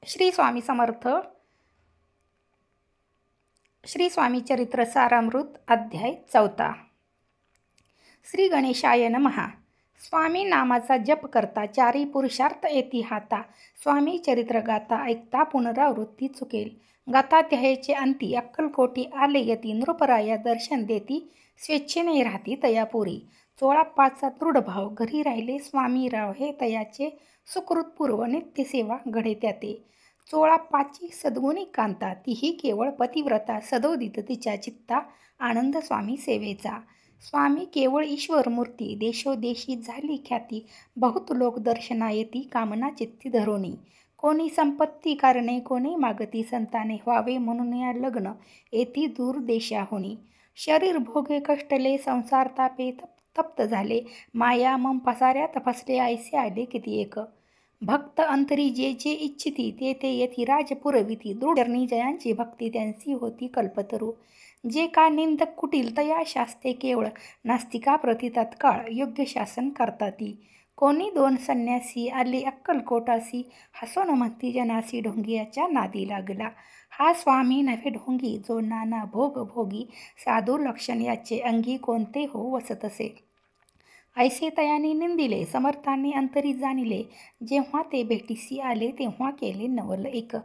श्री स्वामी समर्थ. श्री स्वामी चरित्र सारामृत अध्याय 4. श्री गणेशाय नमः. स्वामी नामाचा जप करता चारी पुरुषार्थ येती हाता. स्वामी चरित्र गाता ऐकता पुनरावृत्ती चुकेल. गाताध्यायाचे अंती अक्कलकोटी आले यती. नृपराया दर्शन देती स्वेच्छेने राहती तयापुरी. 16/5चा दृढ भाव घरी राहिले स्वामीराव हे तयाचे. सुकृतपूर्व नित्यसेवा घडे त्याते. 16/5ची सद्गुणी कांता तीही केवळ पतिव्रता. सदोदित तिच्या चित्ता आनंद स्वामी सेवेचा. स्वामी केवळ ईश्वरमूर्ती देशोदेशी झाली ख्याती. बहुत लोक दर्शना येती कामना चित्ती धरुणी. कोणी संपत्ती कारणे कोणी मागती संताने व्हावे म्हणून या लग्न येती दूर देशाहुनी. शरीर भोगे कष्टले संसार तापे तप्त झाले. माया मम पसाऱ्यात फसले ऐसे आले किती एक. भक्त अंतरी जे जे इच्छिती ते ते येती राज पुरविती. दृढचरणी जयांची भक्ती त्यांची होती कल्पतरू. जे का निंदक कुटील तया शास्ते केवळ. नास्तिका प्रति तत्काळ योग्य शासन करताती. कोणी 2 संन्यासी आले अक्कलकोटासी. हसोन म्हणती जनासी ढोंगियाच्या नादी लागला. हा स्वामी नव्हे ढोंगी जो नाना भोग भोगी. साधू लक्षण याचे अंगी कोणते हो वसतसे. ऐसे तयाने निंदिले समर्थांनी अंतरी जाणिले. जेव्हा ते भेटीसी आले तेव्हा केले नवल एक.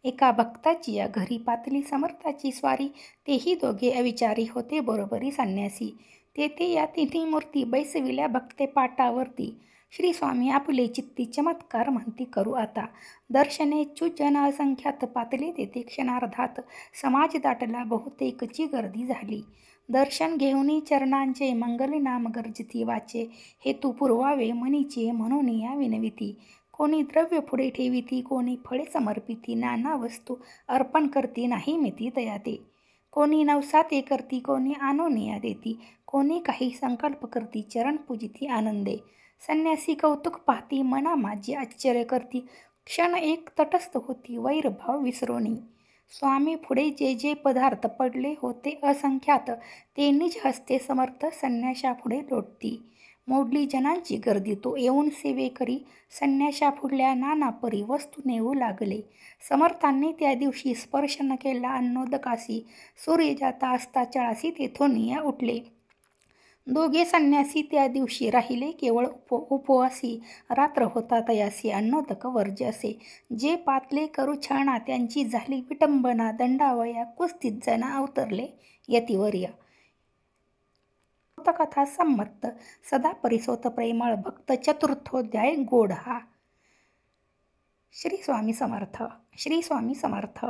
एका भक्ताची या घरी पातली समर्थाची स्वारी. तेही दोघे अविचारी होते बरोबरी संन्यासी. तेथे या तिन्ही मूर्ती बैसविल्या भक्ते पाटावरती. श्री स्वामी आपले चित्ती चमत्कार म्हणती करू आता. दर्शने जन असंख्यात पातले तेथे क्षणार्धात. समाज दाटला बहुतेकची गर्दी झाली. दर्शन घेऊनी चरणांचे मंगल नाम गर्जती वाचे. हेतू पुरवावे मनीचे म्हणून या विनविती. कोणी द्रव्य पुढे ठेविती कोणी फळे समर्पिती. नाना वस्तू अर्पण करती नाही मिती तयाते. कोणी नवसाते करती कोणी आनोनिया देती. कोणी काही संकल्प करती चरण पूजिती आनंदे. संन्यासी कौतुक पाहती मना माझी आश्चर्य करती. क्षण एक तटस्थ होती वैरभाव विसरोनी. स्वामी पुढे जे जे पदार्थ पडले होते असंख्यात. ते निज हस्ते समर्थ संन्याशापुढे लोटती. मोडली जनांची गर्दी तो येऊन सेवे करी. संन्याशापुढल्या नाना परी वस्तू नेऊ लागले. समर्थांनी त्या दिवशी स्पर्श न केला अन्नोदकासी. सूर्य जाता असता चळासी तेथून या उठले. दोघे संन्यासी त्या दिवशी राहिले केवळ उपवासी. रात्र होता तयासी अन्नोदक वर्ज्य असे. जे पातले करू छाणा त्यांची झाली विटंबना. दंडावया कुस्तीत जना अवतरले यतिवर्य. कथा संमत सदा परिसोत प्रेमळ भक्त. चतुर्थोध्याय गोड हा. श्री स्वामी समर्थ. श्री स्वामी समर्थ.